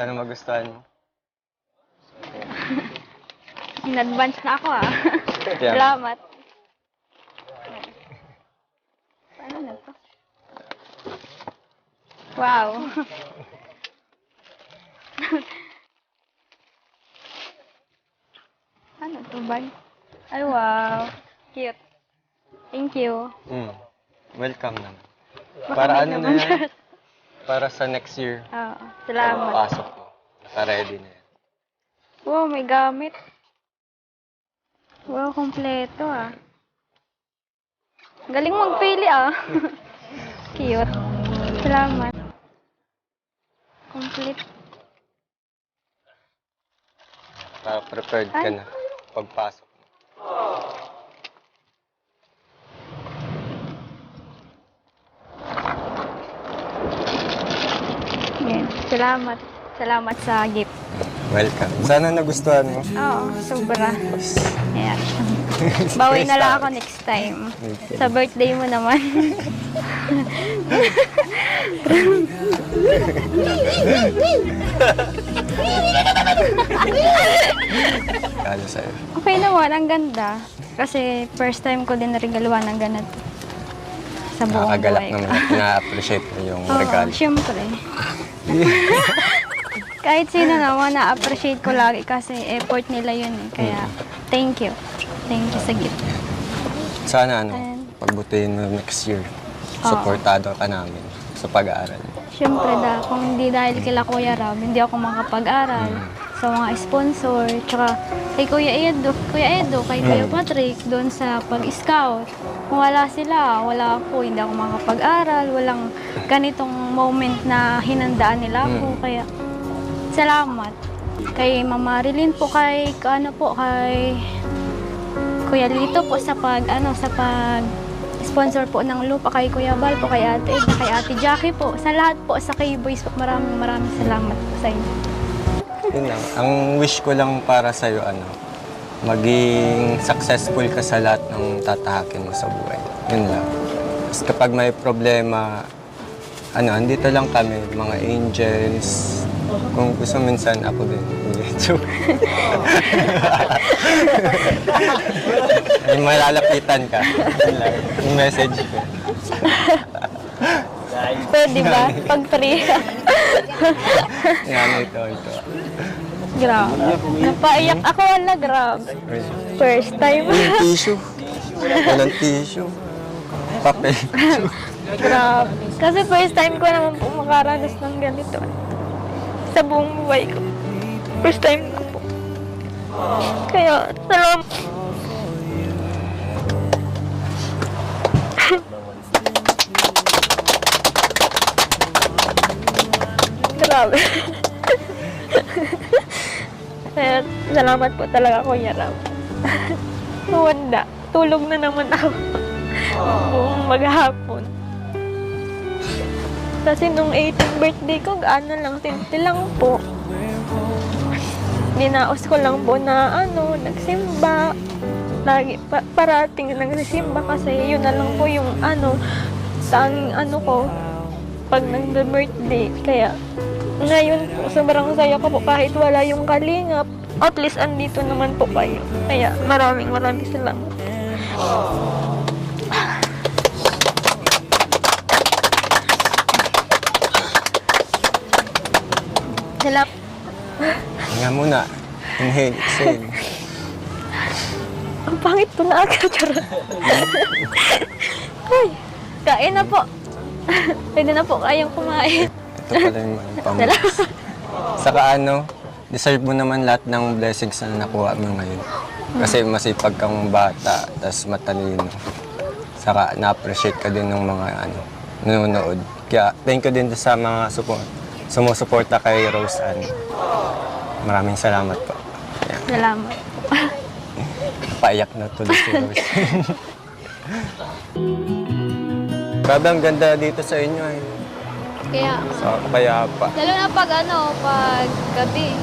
Sana magustuhan mo. In advance na ako ah. Yeah. Salamat. Paano na to? Wow. Ano to bag? Ay wow. Cute. Thank you. Welcome naman. Baka Para may ano na naman yan? siya. Para sa next year. Oo. Salamat. Pasok ko. Naka-ready na yan. Wow, may gamit. Wow, kompleto ah. Galing magpili ah. Cute. Salamat. Complete. Para prepared ka Ay. na pagpasok mo. Yan. Salamat. Salamat sa gift. Welcome. Sana nagustuhan mo. Oo, sobra. Ayan. Bawi na lang ako next time. Sa birthday mo naman. Kalo sa'yo. Okay naman, ang ganda. Kasi first time ko din naregaluhan ng ganito. Sa buong Nakakagalak buhay ko. naman at na-appreciate mo yung Oo, regalo. syempre. Kahit sino naman, na-appreciate ko lagi kasi effort nila yun eh. Kaya, thank you. Thank you sa gift. Sana ano, Ayan. pagbutihin mo next year. Supportado ka namin sa pag-aaral. Syempre, kung hindi dahil kila Kuya Ram, hindi ako makapag-aral. Sa mga sponsor, tsaka kay Kuya Edo, kay Kuya Patrick, doon sa pag-scout. Kung wala sila, wala ako, hindi ako makapag-aral, walang ganitong moment na hinandaan nila ako. Kaya, salamat. Kay Mama Rilin po, kay Kuya Lito po sa sponsor po ng lupa, kay Kuya Bal po, kay Ate Ed, kay Ate Jackie po. Sa lahat po, sa K-Boys po, maraming salamat po sa inyo. Yun lang. Ang wish ko lang para sa'yo, maging successful ka sa lahat ng tatahakin mo sa buhay. Yun lang. Tapos kapag may problema, andito lang kami, mga angels. Kung gusto minsan, ako din. Ay, malalapitan ka. Yun lang. Yung message ko. Pwede ba? Pag free. Yan, ito. Grabe. Napaiyak ako, wala, grabe. First time. Walang tissue. Walang tissue. Papel. Grabe. Kasi first time ko naman po makaranas ng ganito. Sa buong buhay ko. First time ko po. Kaya, salamat. Grabe. Kaya, salamat po talaga, Kuya Ram. Wanda, tulog na naman ako. Buong maghapon. Kasi nung 18th birthday ko, simple lang po. Dinaos ko lang po na nagsimba. Lagi, parating nagsisimba kasi yun na lang po yung tanging ko pag nag-birthday. Kaya, ngayon po, sobrang saya ko po kahit wala yung kalingap. At least, andito naman po kayo. Kaya, maraming salamat. Salamat. Nga muna. Inhale, exhale. Ang pangit po na agad. Charot. Ay, kain na po. Pwede na po kayong kumain. Ito pala yung pamilya. Saka deserve mo naman lahat ng blessings na nakuha mo ngayon. Kasi masipag kang bata, tas matalino. Saka na-appreciate ka din ng mga nanonood. Kaya thank you din sa mga sumusuporta kay Rose Ann. Maraming salamat po. Ayan. Salamat. Paiyak na tuloy si Rose. Grabe, ang ganda dito sa inyo eh. Kaya, Sa Payapa. lalo na pag gabi.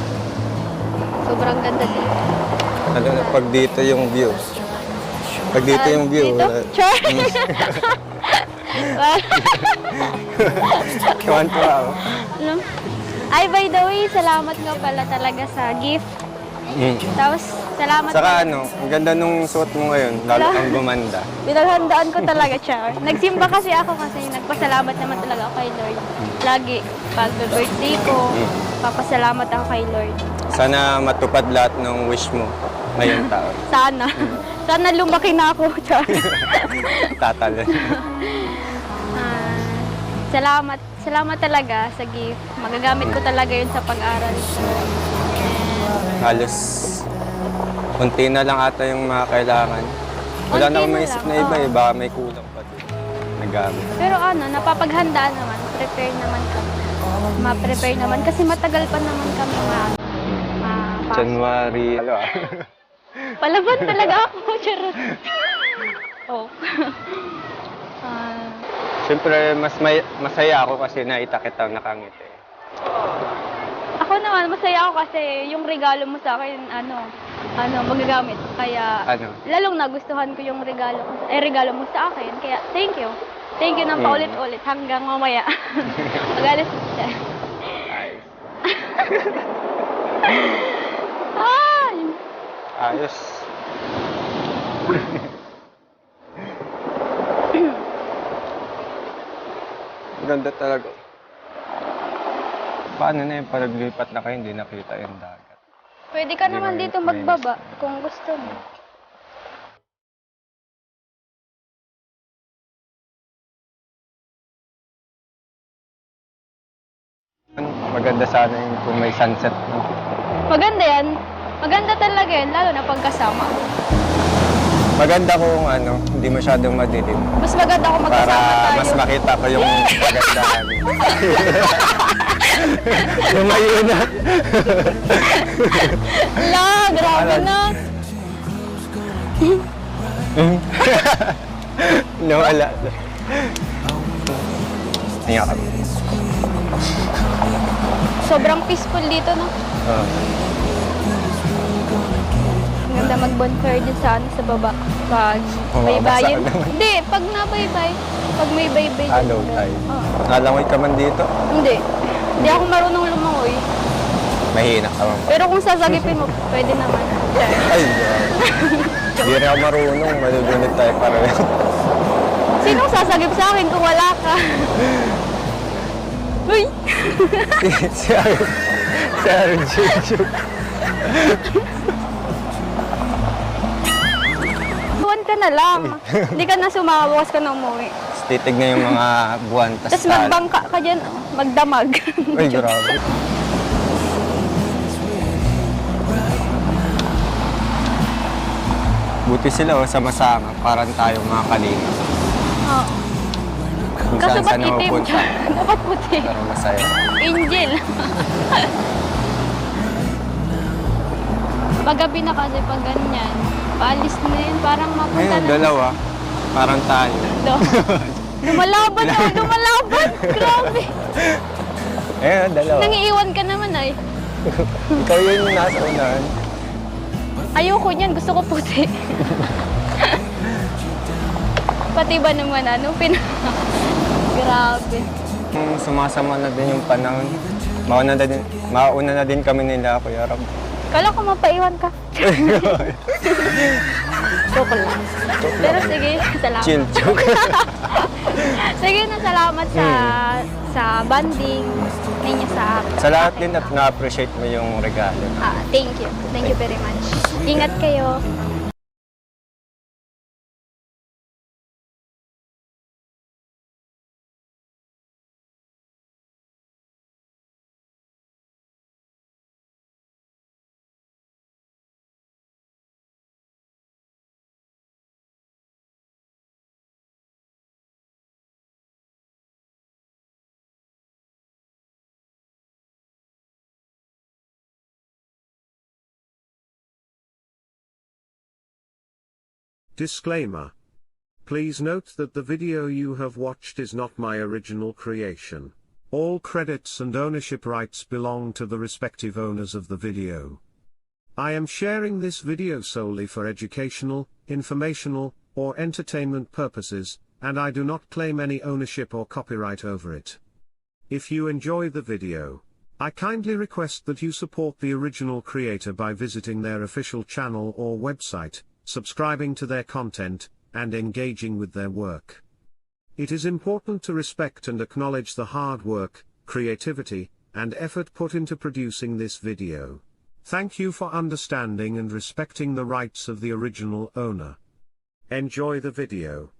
Sobrang ganda dito. Lalo na pag dito yung view. Pag dito yung view. Dito? Char! Kawan-tuwa ako. Ay, by the way, salamat nga pala talaga sa gift. Tapos, salamat Saka ang ganda nung suot mo ngayon, lalo kang gumanda. Pinaghandaan ko talaga siya. Nagsimba kasi ako kasi nagpasalamat naman talaga ako kay Lord. Lagi, pag birthday ko, papasalamat ako kay Lord. Sana matupad lahat ng wish mo ngayong taon. Sana. Sana lumaki na ako. Tatalon. Salamat. Salamat talaga sa gift. Magagamit ko talaga yun sa pag-aral. Halos konti na lang ata yung mga kailangan. Wala na akong maisip na iba eh, baka may kulang pa din. Nagamit. Pero napapaghandaan naman. Prepare naman kami. Ma-prepare naman kasi matagal pa naman kami January. Palaban talaga ako. Charot. Oh. Siyempre, masaya ako kasi naita kitang nakangiti. Ako naman, masaya ako kasi yung regalo mo sa akin, magagamit. Kaya, lalong nagustuhan ko yung regalo mo sa akin. Kaya, thank you. Thank you ng paulit-ulit hanggang mamaya. Magalis ko siya. Ay! Ayos. Ganda talaga. Paano na yung palaglipat na kayo, hindi nakita yung dagat? Pwede ka naman dito magbaba kung gusto mo. Maganda sana yung kung may sunset. No? Maganda yan. Maganda talaga yan, lalo na pagkasama. Maganda kung hindi masyadong madilim. Mas maganda kung magkasama Para tayo. mas makita ko yung kagandahan. Lumayo na. La, grabe na. Nawala. Tingnan kami. Sobrang peaceful dito, no? Ganda mag-bonfire din sa baba. Pag may bayan. Hindi, pag nabaybay. Pag may baybay. Hello, tayo. Nalangoy ka man dito? Hindi. Hindi ako marunong lumangoy. Mahina ka man. Pero kung sasagipin mo, pwede naman. Ay, hindi rin ako marunong. Malulunod tayo pareho. Sinong sasagip sa akin kung wala ka? Uy! Si RJ. Buwan ka na lang. Hindi ka na sumama, bukas ka na umuwi. Titignan yung mga buwan. Tapos magbangka ka dyan, magdamag. Ay, grabe. Buti sila sama-sama. Parang tayo mga kalina. Oo. Kung Kaso ba't saan itim napupunta. siya? Dapat puti. Pero masaya. Angel. Paggabi na kasi pag ganyan, paalis na yun, parang mapunta Ayun, na. dalawa. Parang tayo. Lumalaban ako, lumalaban! Grabe! Ayun, dalawa. Nangiiwan ka naman ay. Ikaw yun yung nasa unahan. Ayoko niyan, gusto ko puti. Pati ba naman Grabe. Sumasama na din yung panahon. Mauna na din kami nila, Kuya Rob. Kala ko mapaiwan ka. Joke lang. Pero sige, salamat. Chill joke. Sige na, salamat sa banding ninyo sa akin. Sa lahat din at na-appreciate mo yung regalo. Thank you. Thank you very much. Ingat kayo. Disclaimer. Please note that the video you have watched is not my original creation. All credits and ownership rights belong to the respective owners of the video. I am sharing this video solely for educational, informational, or entertainment purposes, and I do not claim any ownership or copyright over it. If you enjoy the video, I kindly request that you support the original creator by visiting their official channel or website, subscribing to their content, and engaging with their work. It is important to respect and acknowledge the hard work, creativity, and effort put into producing this video. Thank you for understanding and respecting the rights of the original owner. Enjoy the video.